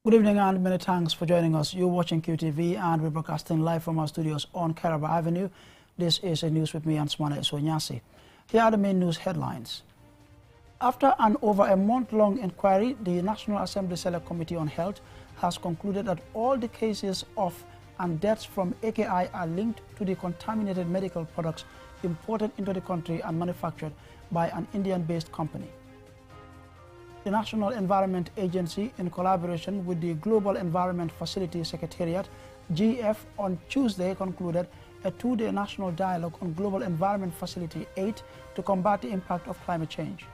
Good evening and many thanks for joining us. You're watching QTV and we're broadcasting live from our studios on Caraba Avenue. This is a news with me, Ansmane Sonyasi. Here are the main news headlines. After an over a month-long inquiry, the National Assembly Select Committee on Health has concluded that all the cases of and deaths from AKI are linked to the contaminated medical products imported into the country and manufactured by an Indian-based company. The National Environment Agency, in collaboration with the Global Environment Facility Secretariat, GF, on Tuesday concluded a two-day national dialogue on Global Environment Facility 8 to combat the impact of climate change.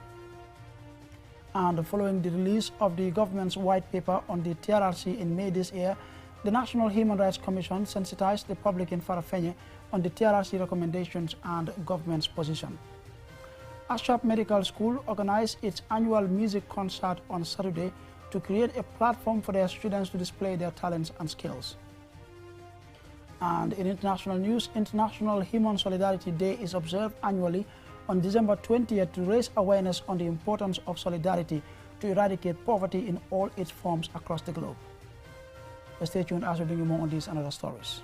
And following the release of the government's white paper on the TRRC in May this year, the National Human Rights Commission sensitized the public in Farafenni on the TRRC recommendations and government's position. Ashap Medical School organized its annual music concert on Saturday to create a platform for their students to display their talents and skills. And in international news, International Human Solidarity Day is observed annually on December 20th to raise awareness on the importance of solidarity to eradicate poverty in all its forms across the globe. Stay tuned as we bring you more on these and other stories.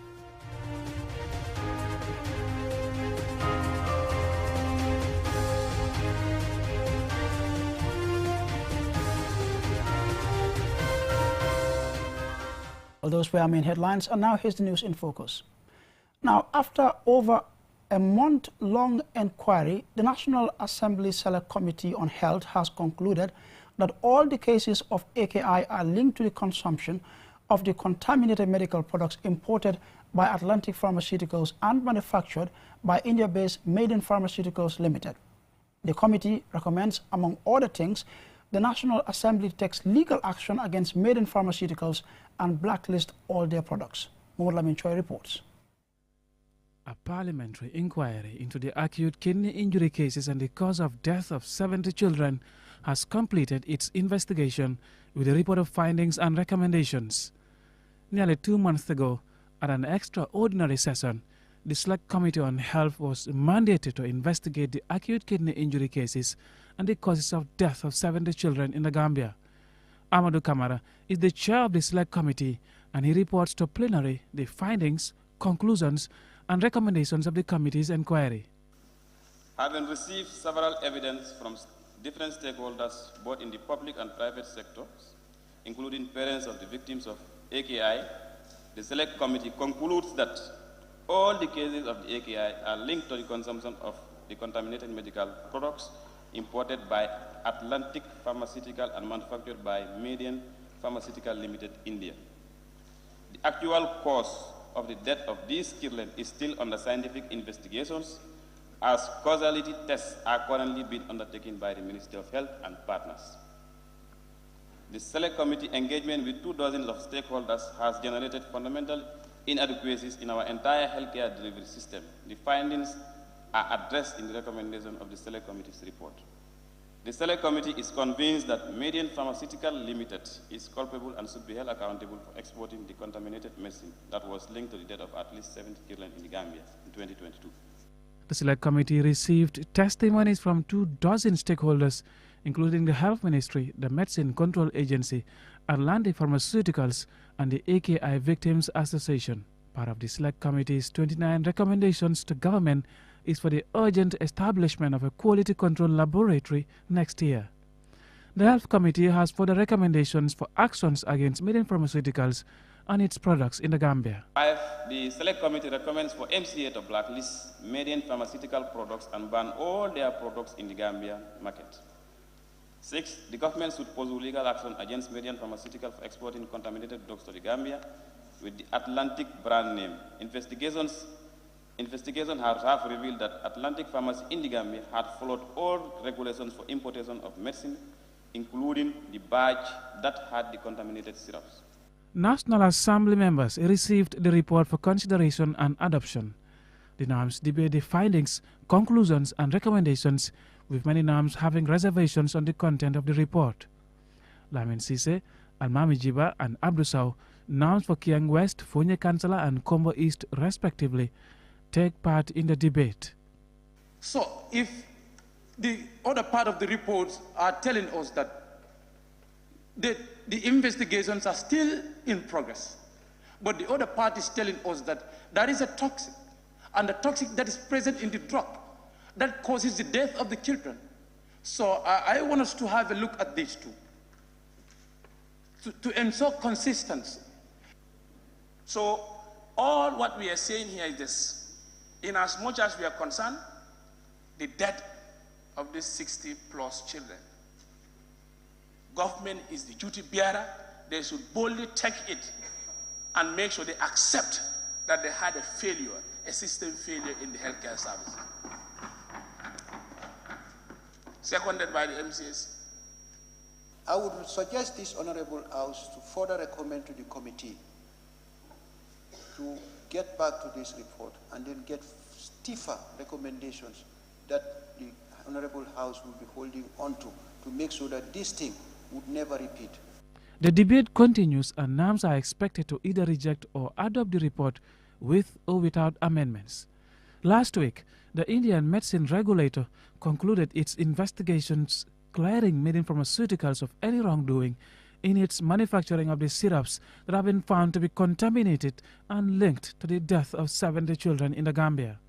Well, those were our main headlines, and now here's the news in focus. Now, after over a month-long inquiry, the National Assembly Select Committee on Health has concluded that all the cases of AKI are linked to the consumption of the contaminated medical products imported by Atlantic Pharmaceuticals and manufactured by India-based Maiden Pharmaceuticals Limited. The committee recommends, among other things, the National Assembly takes legal action against Maiden Pharmaceuticals and blacklist all their products. Mohamed Lamin Choi reports. A parliamentary inquiry into the acute kidney injury cases and the cause of death of 70 children has completed its investigation with a report of findings and recommendations. Nearly 2 months ago, at an extraordinary session, the Select Committee on Health was mandated to investigate the acute kidney injury cases and the causes of death of 70 children in the Gambia. Amadou Kamara is the chair of the Select Committee, and he reports to plenary the findings, conclusions, and recommendations of the committee's inquiry. Having received several evidence from different stakeholders, both in the public and private sectors, including parents of the victims of AKI, the Select Committee concludes that all the cases of the AKI are linked to the consumption of the contaminated medical products imported by Atlantic Pharmaceutical and manufactured by Median Pharmaceutical Limited, India. The actual cause of the death of these children is still under scientific investigations, as causality tests are currently being undertaken by the Ministry of Health and partners. The Select Committee engagement with 24 of stakeholders has generated fundamental inadequacies in our entire healthcare delivery system. The findings are addressed in the recommendation of the Select Committee's report. The Select Committee is convinced that Median Pharmaceutical Limited is culpable and should be held accountable for exporting the contaminated medicine that was linked to the death of at least 70 children in the Gambia in 2022. The Select Committee received testimonies from 24 stakeholders, including the Health Ministry, the Medicine Control Agency, Atlantic Pharmaceuticals, and the AKI Victims Association. Part of the Select Committee's 29 recommendations to government is for the urgent establishment of a quality control laboratory next year. The Health Committee has further recommendations for actions against Median Pharmaceuticals and its products in the Gambia. 5. The Select Committee recommends for MCA to blacklist Median Pharmaceutical products and ban all their products in the Gambia market. 6. The government should pursue legal action against Median Pharmaceutical for exporting contaminated drugs to the Gambia with the Atlantic brand name. Investigation have revealed that Atlantic Pharmacy in the Gambia had followed all regulations for importation of medicine, including the badge that had the contaminated syrups. National Assembly members received the report for consideration and adoption. The NAMs debate the findings, conclusions, and recommendations, with many NAMs having reservations on the content of the report. Lamin Sise, Almami Jiba, and Abdusau, NAMs for Kiang West, Fonye Kansala, and Combo East, respectively, take part in the debate. So, if the other part of the reports are telling us that the the investigations are still in progress. But the other party is telling us that there is a toxic, and the toxic that is present in the drug that causes the death of the children. So I want us to have a look at these two to ensure consistency. So all what we are saying here is this: in as much as we are concerned, the death of these 60+ children, government is the duty bearer. They should boldly take it and make sure they accept that they had a failure, a system failure in the healthcare service. Seconded by the MCS. I would suggest this Honorable House to further recommend to the committee to get back to this report and then get stiffer recommendations that the Honorable House will be holding on to make sure that this thing would never repeat. The debate continues and NAMS are expected to either reject or adopt the report with or without amendments. Last week, the Indian medicine regulator concluded its investigations clearing Medin Pharmaceuticals of any wrongdoing in its manufacturing of the syrups that have been found to be contaminated and linked to the death of 70 children in the Gambia.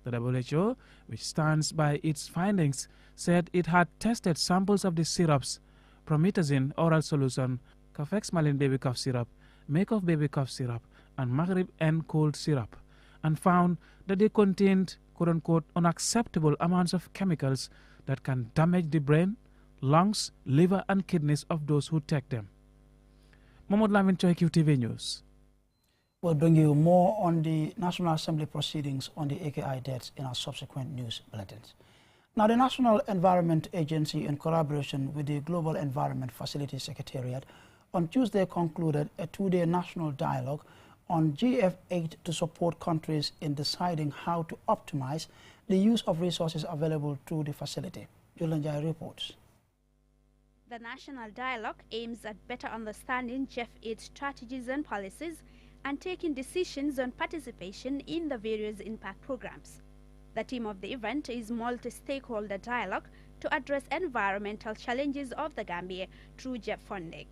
The WHO, which stands by its findings, said it had tested samples of the syrups, promethazine oral solution, Cafex Malin baby cough syrup, Make-Off baby cough syrup, and Maghrib N cold syrup, and found that they contained quote-unquote unacceptable amounts of chemicals that can damage the brain, lungs, liver, and kidneys of those who take them. Mohamed Lamin Choi, QTV News. We'll bring you more on the National Assembly proceedings on the AKI deaths in our subsequent news bulletins. Now, the National Environment Agency, in collaboration with the Global Environment Facility Secretariat, on Tuesday concluded a two-day national dialogue on GF8 to support countries in deciding how to optimize the use of resources available through the facility. Julanjai reports. The national dialogue aims at better understanding GF8 strategies and policies and taking decisions on participation in the various impact programs. The theme of the event is multi-stakeholder dialogue to address environmental challenges of the Gambia through GEF funding.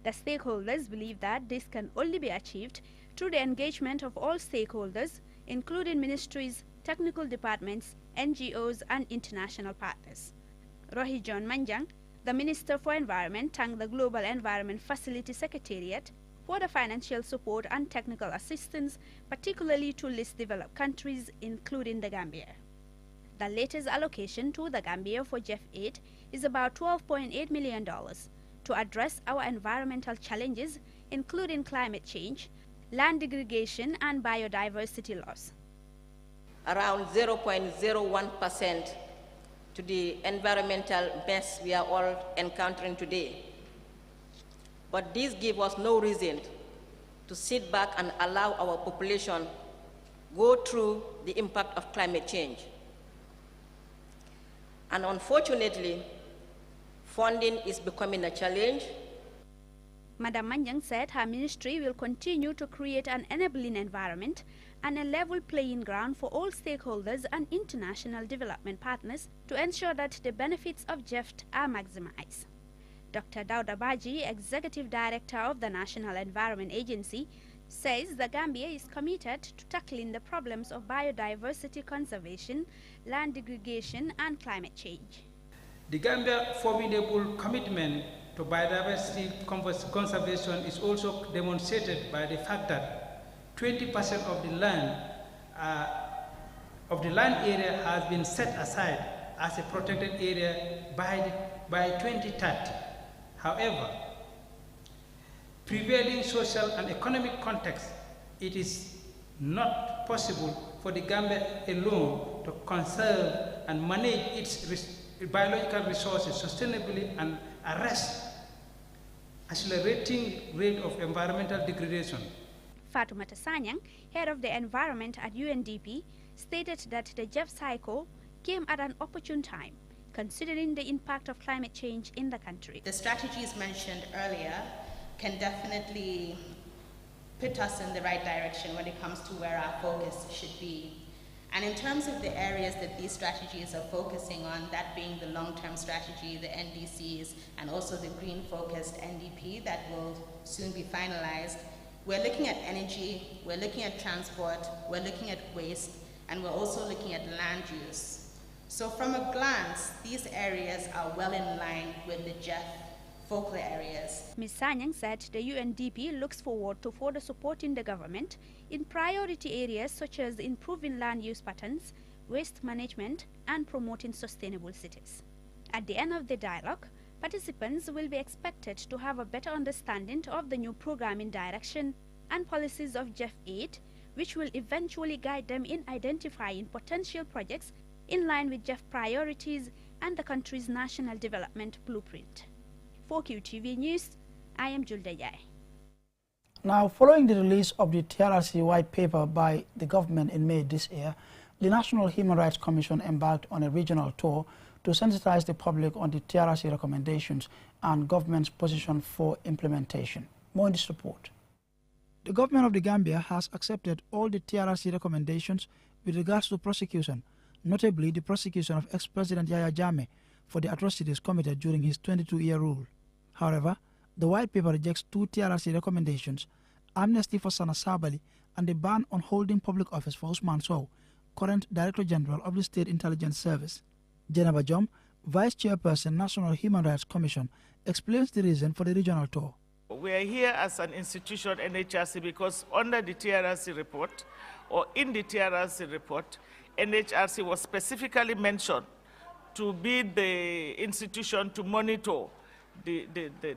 The stakeholders believe that this can only be achieved through the engagement of all stakeholders, including ministries, technical departments, NGOs, and international partners. Rohi John Manjang, the Minister for Environment, thanked the Global Environment Facility Secretariat for the financial support and technical assistance, particularly to least developed countries, including the Gambia. The latest allocation to the Gambia for GEF8 is about $12.8 million to address our environmental challenges, including climate change, land degradation, and biodiversity loss. Around 0.01% to the environmental mess we are all encountering today. But this gives us no reason to sit back and allow our population go through the impact of climate change. And unfortunately, funding is becoming a challenge. Madam Manjang said her ministry will continue to create an enabling environment and a level playing ground for all stakeholders and international development partners to ensure that the benefits of GEF are maximized. Dr. Dauda Baji, Executive Director of the National Environment Agency, says the Gambia is committed to tackling the problems of biodiversity conservation, land degradation, and climate change. The Gambia's formidable commitment to biodiversity conservation is also demonstrated by the fact that 20% of the land area has been set aside as a protected area by 2030. However, prevailing social and economic context, it is not possible for the Gambia alone to conserve and manage its biological resources sustainably and arrest accelerating rate of environmental degradation. Fatoumata Sanyang, head of the environment at UNDP, stated that the GEF cycle came at an opportune time, considering the impact of climate change in the country. The strategies mentioned earlier can definitely put us in the right direction when it comes to where our focus should be. And in terms of the areas that these strategies are focusing on, that being the long-term strategy, the NDCs, and also the green-focused NDP that will soon be finalized, we're looking at energy, we're looking at transport, we're looking at waste, and we're also looking at land use. So from a glance, these areas are well in line with the GEF focal areas. Ms. Sanyang said the UNDP looks forward to further supporting the government in priority areas such as improving land use patterns, waste management, and promoting sustainable cities. At the end of the dialogue, participants will be expected to have a better understanding of the new programming direction and policies of GEF 8, which will eventually guide them in identifying potential projects in line with GEF priorities and the country's national development blueprint. For QTV News, I am Julda Yai. Now, following the release of the TRRC white paper by the government in May this year, the National Human Rights Commission embarked on a regional tour to sensitize the public on the TRRC recommendations and government's position for implementation. More in this report. The government of the Gambia has accepted all the TRRC recommendations with regards to prosecution, notably the prosecution of ex-President Yahya Jammeh for the atrocities committed during his 22-year rule. However, the white paper rejects two TRRC recommendations, amnesty for Sana Sabali and the ban on holding public office for Usman Sow, current Director General of the State Intelligence Service. Jenaba Jom, Vice Chairperson, National Human Rights Commission, explains the reason for the regional tour. We are here as an institution, NHRC, because under the TRRC report, or in the TRRC report, NHRC was specifically mentioned to be the institution to monitor the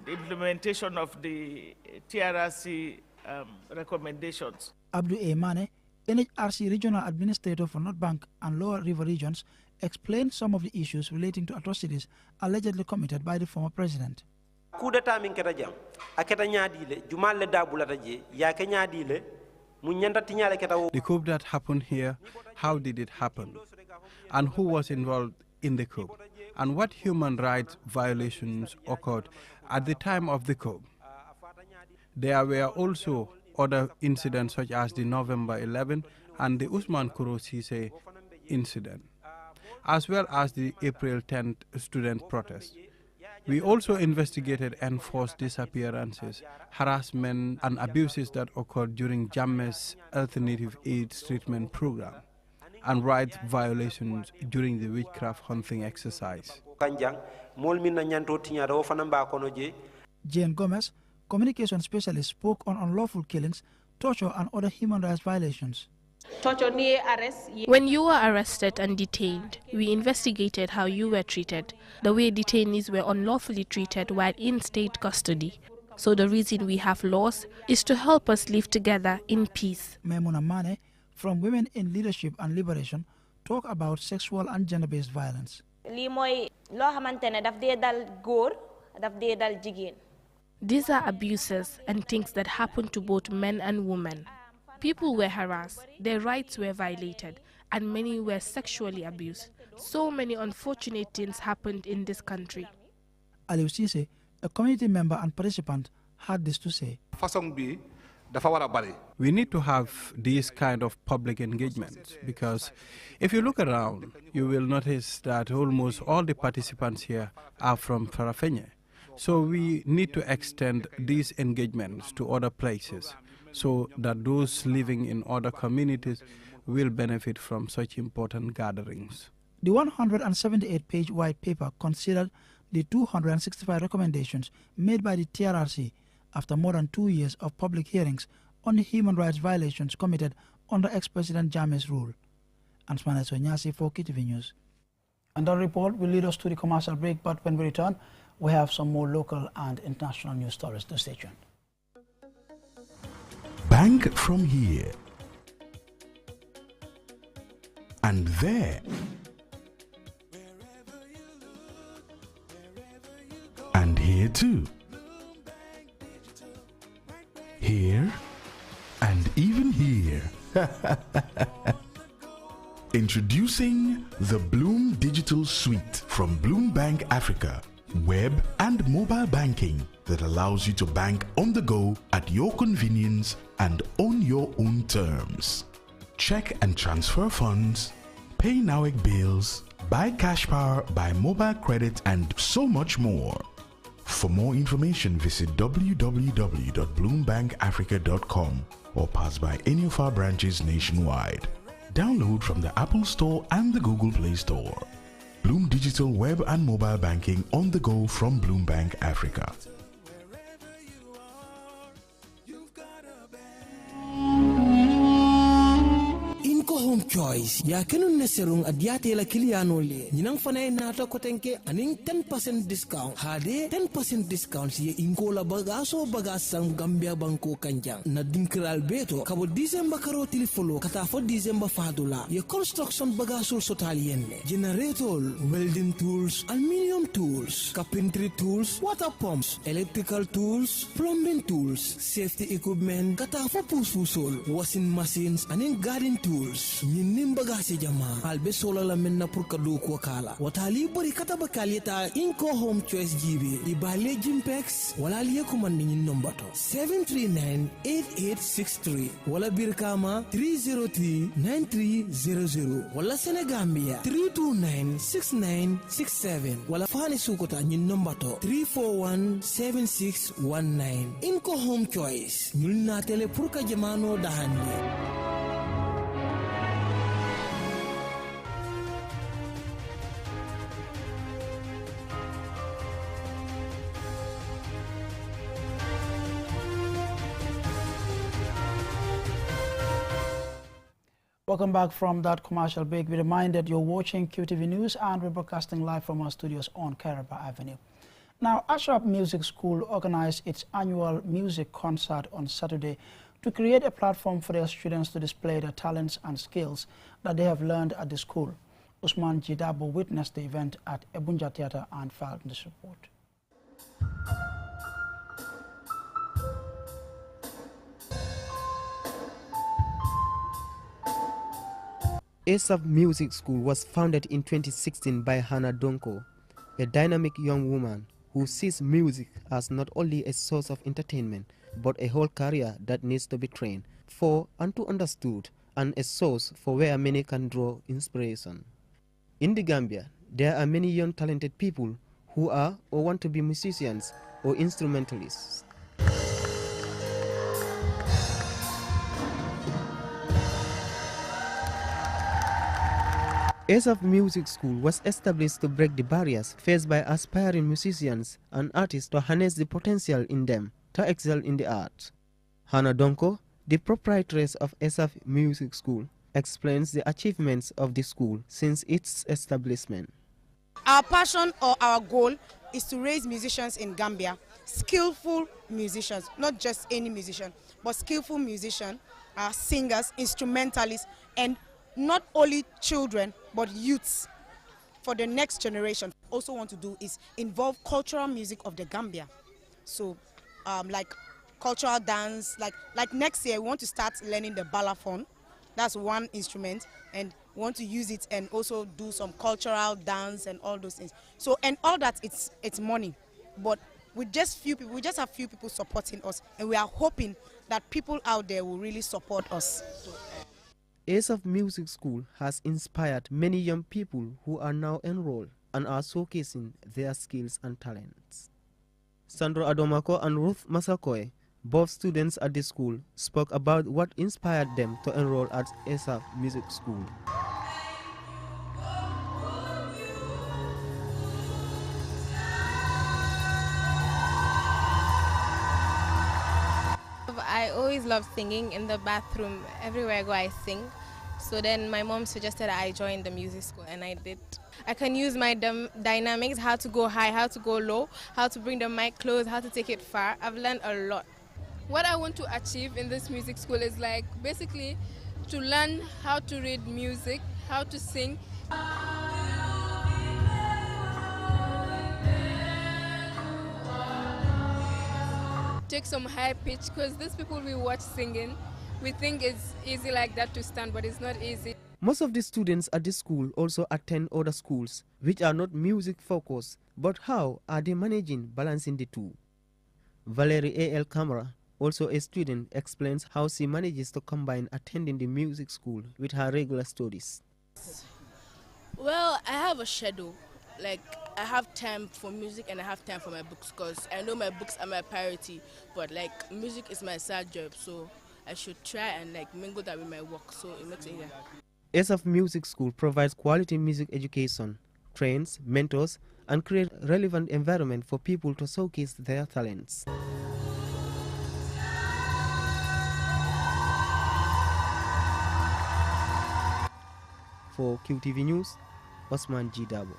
implementation of the TRRC recommendations. Abdul A. Mane, NHRC Regional Administrator for North Bank and Lower River Regions, explained some of the issues relating to atrocities allegedly committed by the former president. The coup that happened here, how did it happen? And who was involved in the coup? And what human rights violations occurred at the time of the coup? There were also other incidents such as the November 11 and the Usman Kuro Sise incident, as well as the April 10th student protest. We also investigated enforced disappearances, harassment and abuses that occurred during Jammeh's alternative AIDS treatment program, and rights violations during the witchcraft hunting exercise. Jane Gomez, communication specialist, spoke on unlawful killings, torture and other human rights violations. When you were arrested and detained, we investigated how you were treated, the way detainees were unlawfully treated while in state custody. So the reason we have laws is to help us live together in peace. Maimuna Mane, from Women in Leadership and Liberation, talk about sexual and gender-based violence. These are abuses and things that happen to both men and women. People were harassed, their rights were violated, and many were sexually abused. So many unfortunate things happened in this country. Aliou Cisse, a community member and participant, had this to say. We need to have these kind of public engagements, because if you look around, you will notice that almost all the participants here are from Farafenye. So we need to extend these engagements to other places, so that those living in other communities will benefit from such important gatherings. The 178-page white paper considered the 265 recommendations made by the TRRC after more than 2 years of public hearings on the human rights violations committed under ex-President Jammeh's rule. Ansmane Sonyasi for KTV News. And that report will lead us to the commercial break, but when we return, we have some more local and international news stories. To stay tuned. Bank from here and there and here too, here and even here. Introducing the Bloom Digital Suite from Bloom Bank Africa. Web and mobile banking that allows you to bank on the go at your convenience and on your own terms. check and transfer funds, pay NAWEC bills, buy cash power, buy mobile credit, and so much more. For more information, visit www.bloombankafrica.com or pass by any of our branches nationwide. Download from the Apple Store and the Google Play Store. Bloom Digital Web and Mobile Banking on the go from Bloom Bank Africa. Home choice ya kenun ne serung adiate la kiliano le nyinang fanay nata ko tenke aning 10% discount hade 10% discount si inko la bagaso bagasang Gambia banko kanjang na dinkral beto kabo December karo tilifolo kata fo December fadula ye construction bagaso sotalien generator welding tools aluminium tools carpentry tools water pumps electrical tools plumbing tools safety equipment kata fo pususol washing machines aning garden tools ñin bagage jama albe solo la menna pour kadu ko kala watali bari kata bakalita inko home choice jibe di bale jimpex wala liye ko man ñin nombato 7398863 wala birkama 3039300 wala Senegambia 3296967 wala fani sukota ñin nombato 3417619 inko home choice ñul na tele pour ka jamano dahandi. Welcome back from that commercial break. Be reminded you're watching QTV News and we're broadcasting live from our studios on Caraba Avenue. Now, Ashraf Music School organized its annual music concert on Saturday to create a platform for their students to display their talents and skills that they have learned at the school. Usman Jidabo witnessed the event at Ebunja Theatre and filed this report. Asaf Music School was founded in 2016 by Hannah Donko, a dynamic young woman who sees music as not only a source of entertainment, but a whole career that needs to be trained for and to understood, and a source for where many can draw inspiration. In the Gambia, there are many young talented people who are or want to be musicians or instrumentalists. Asaf Music School was established to break the barriers faced by aspiring musicians and artists to harness the potential in them to excel in the arts. Hannah Donko, the proprietress of Asaf Music School, explains the achievements of the school since its establishment. Our passion or our goal is to raise musicians in Gambia, skillful musicians, not just any musician, but skillful musicians, singers, instrumentalists, and not only children, but youths for the next generation. Also want to do is involve cultural music of the Gambia. So like cultural dance, like next year we want to start learning the balafon. That's one instrument, and we want to use it and also do some cultural dance and all those things. So, and all that, it's money, but with just few people, we just have few people supporting us, and we are hoping that people out there will really support us. Asaf Music School has inspired many young people who are now enrolled and are showcasing their skills and talents. Sandro Adomako and Ruth Masakoe, both students at the school, spoke about what inspired them to enroll at Asaf Music School. I always loved singing. In the bathroom, everywhere I go I sing. So then my mom suggested I join the music school, and I did. I can use my dynamics, how to go high, how to go low, how to bring the mic close, how to take it far. I've learned a lot. What I want to achieve in this music school is like basically to learn how to read music, how to sing. Take some high pitch, because these people we watch singing, we think it's easy like that to stand, but it's not easy. Most of the students at the school also attend other schools which are not music focused, but how are they managing balancing the two? Valerie A.L. Camara, Also, a student explains how she manages to combine attending the music school with her regular studies. Well, I have a schedule. Like, I have time for music and I have time for my books because I know my books are my priority, but like music is my side job, so I should try and like mingle that with my work, so it makes it easier. SF Music School provides quality music education, trains, mentors, and create relevant environment for people to showcase their talents. For QTV News, Osman G. Dabo.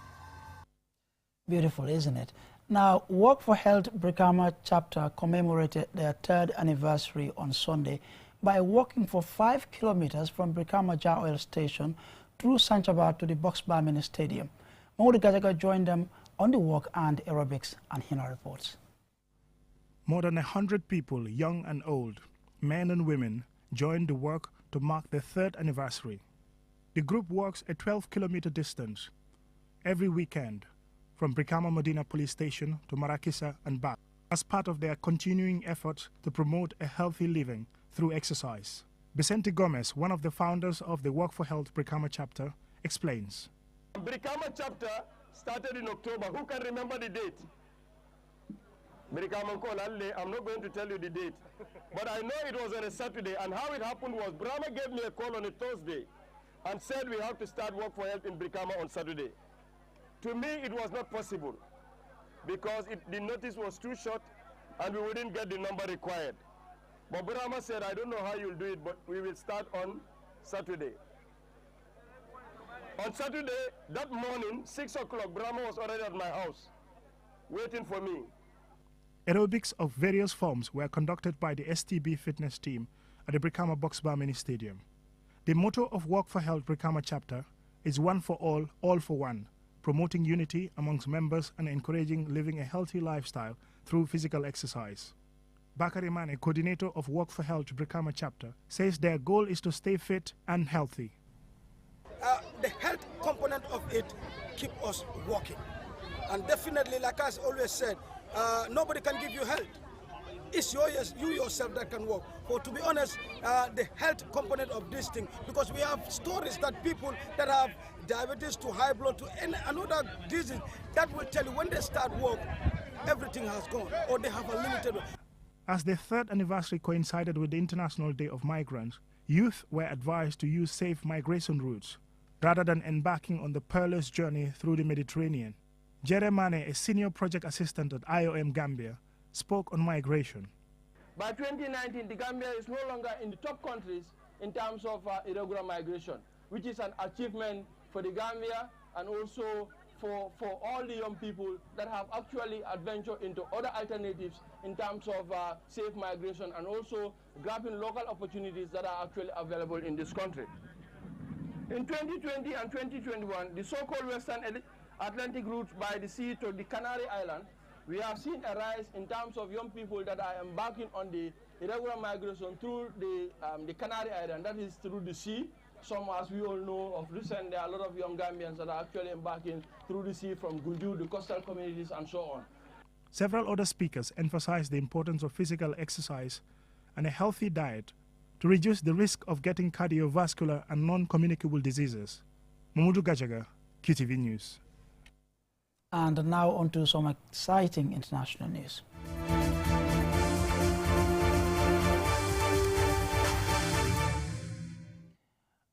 Beautiful, isn't it? Now, Work for Health Brikama chapter commemorated their 3rd anniversary on Sunday by walking for 5 kilometers from Brikama Jar Oil Station through Sanchabar to the Boxbar Mini Stadium. Mahmoud Gajaga joined them on the walk and aerobics, and Hina reports. More than 100 people, young and old, men and women, joined the work to mark their 3rd anniversary. The group walks a 12-kilometer distance every weekend from Brikama Medina Police Station to Marakisa and back as part of their continuing efforts to promote a healthy living through exercise. Vicente Gomez, one of the founders of the Work for Health Brikama chapter, explains. Brikama chapter started in October. Who can remember the date? I'm not going to tell you the date, but I know it was on a Saturday, and how it happened was Brahma gave me a call on a Thursday and said we have to start Work for Health in Brikama on Saturday. To me, it was not possible because the notice was too short and we wouldn't get the number required. But Brahma said, I don't know how you'll do it, but we will start on Saturday. On Saturday, that morning, 6 o'clock, Brahma was already at my house, waiting for me. Aerobics of various forms were conducted by the STB fitness team at the Brikama Boxbar Mini Stadium. The motto of Work for Health Brikama chapter is one for all for one, promoting unity amongst members and encouraging living a healthy lifestyle through physical exercise. Bakari Mane, coordinator of Work for Health Brikama chapter, says their goal is to stay fit and healthy. The health component of it keep us walking. And definitely, like I always said, nobody can give you health. It's you yourself that can walk. But to be honest, the health component of this thing, because we have stories that people that have diabetes to high blood to another disease, that will tell you when they start work, everything has gone, or they have a limited. As the 3rd anniversary coincided with the International Day of Migrants, youth were advised to use safe migration routes rather than embarking on the perilous journey through the Mediterranean. Jeremane, a senior project assistant at IOM Gambia, spoke on migration. By 2019, the Gambia is no longer in the top countries in terms of irregular migration, which is an achievement for the Gambia and also for all the young people that have actually adventured into other alternatives in terms of safe migration and also grabbing local opportunities that are actually available in this country. In 2020 and 2021, the so-called Western Atlantic route by the sea to the Canary Islands, we have seen a rise in terms of young people that are embarking on the irregular migration through the Canary Island, that is through the sea. Some, as we all know, of recent, there are a lot of young Gambians that are actually embarking through the sea from Gunju, the coastal communities, and so on. Several other speakers emphasized the importance of physical exercise and a healthy diet to reduce the risk of getting cardiovascular and non-communicable diseases. Mamudu Gajaga, QTV News. And now on to some exciting international news.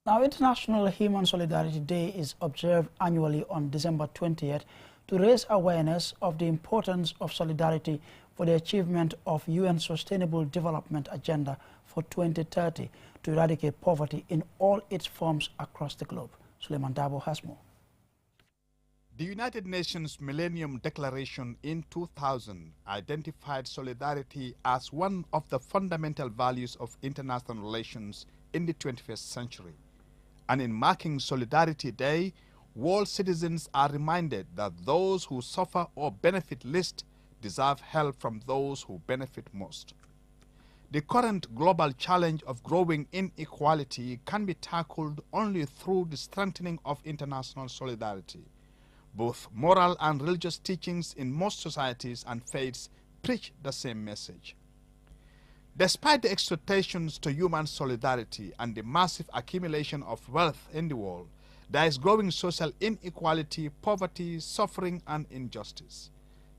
Now, International Human Solidarity Day is observed annually on December 20th to raise awareness of the importance of solidarity for the achievement of UN Sustainable Development Agenda for 2030 to eradicate poverty in all its forms across the globe. Suleiman Dabo has more. The United Nations Millennium Declaration in 2000 identified solidarity as one of the fundamental values of international relations in the 21st century. And in marking Solidarity Day, world citizens are reminded that those who suffer or benefit least deserve help from those who benefit most. The current global challenge of growing inequality can be tackled only through the strengthening of international solidarity. Both moral and religious teachings in most societies and faiths preach the same message. Despite the exhortations to human solidarity and the massive accumulation of wealth in the world, there is growing social inequality, poverty, suffering, and injustice.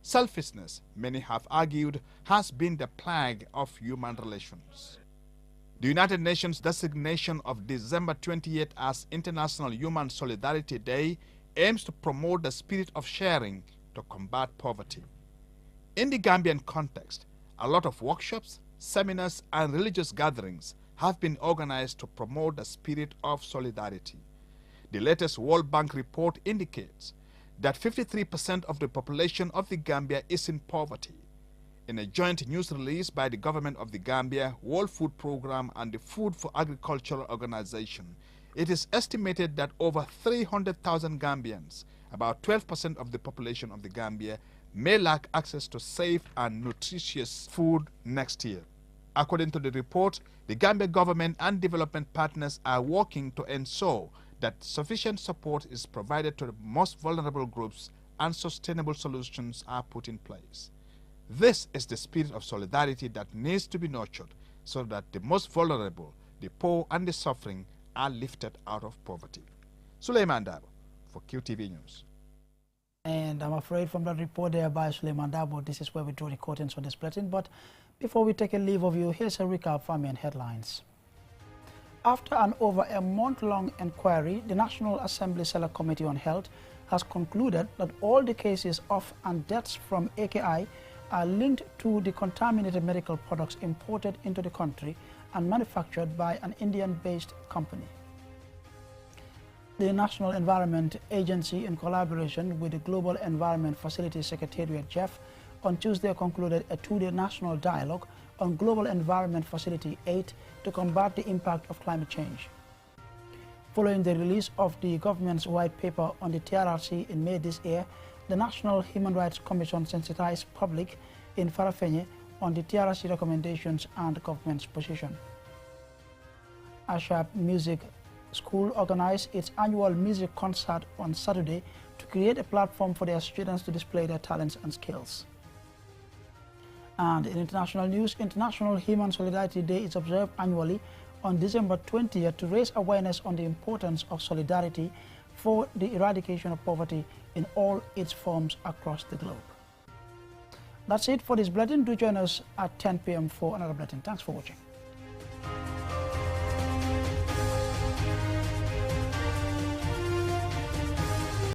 Selfishness, many have argued, has been the plague of human relations. The United Nations designation of December 28 as International Human Solidarity Day aims to promote the spirit of sharing to combat poverty. In the Gambian context, a lot of workshops, seminars, and religious gatherings have been organized to promote the spirit of solidarity. The latest World Bank report indicates that 53% of the population of the Gambia is in poverty. In a joint news release by the government of the Gambia, World Food Programme, and the Food for Agriculture Organization, it is estimated that over 300,000 Gambians, about 12% of the population of the Gambia, may lack access to safe and nutritious food next year. According to the report, the Gambia government and development partners are working to ensure that sufficient support is provided to the most vulnerable groups and sustainable solutions are put in place. This is the spirit of solidarity that needs to be nurtured so that the most vulnerable, the poor, and the suffering are lifted out of poverty. Suleiman Dabo for QTV News. And I'm afraid from that report there by Suleiman Dabo, this is where we draw the curtains for this bulletin. But before we take a leave of you, here's a recap from main headlines. After an over a month-long inquiry, the National Assembly Select Committee on Health has concluded that all the cases of and deaths from AKI are linked to the contaminated medical products imported into the country and manufactured by an Indian-based company. The National Environment Agency, in collaboration with the Global Environment Facility Secretariat, GEF, on Tuesday concluded a two-day national dialogue on Global Environment Facility 8 to combat the impact of climate change. Following the release of the government's white paper on the TRRC in May this year, the National Human Rights Commission sensitized public in Farafenni on the TRRC recommendations and the government's position. Ashab Music School organized its annual music concert on Saturday to create a platform for their students to display their talents and skills. And in international news, International Human Solidarity Day is observed annually on December 20th to raise awareness on the importance of solidarity for the eradication of poverty in all its forms across the globe. That's it for this bulletin. Do join us at 10 p.m. for another bulletin. Thanks for watching.